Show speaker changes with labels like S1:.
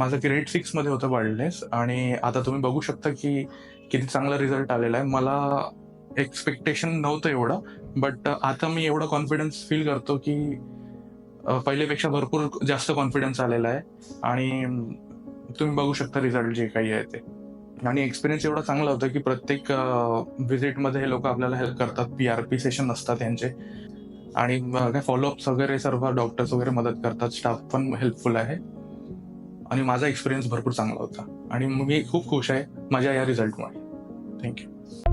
S1: माझं ग्रेड 6 मध्ये होतं बाल्डनेस आणि आता तुम्ही बघू शकता की किती चांगला रिझल्ट आलेला आहे. मला एक्सपेक्टेशन नव्हतं एवढं, बट आता मी एवढा कॉन्फिडन्स फील करतो की पहिलेपेक्षा भरपूर जास्त कॉन्फिडन्स आलेला आहे आणि तुम्ही बघू शकता रिझल्ट जे काही आहे ते. आणि एक्सपिरियन्स एवढा चांगला होता की प्रत्येक व्हिजिटमध्ये हे लोक आपल्याला हेल्प करतात. PRP सेशन असतात यांचे आणि काय फॉलोअप्स वगैरे सर्व डॉक्टर्स वगैरे मदत करतात. स्टाफ पण हेल्पफुल आहे आणि माझा एक्सपिरियन्स भरपूर चांगला होता आणि मी खूप खुश आहे माझ्या या रिझल्टमुळे. थँक्यू.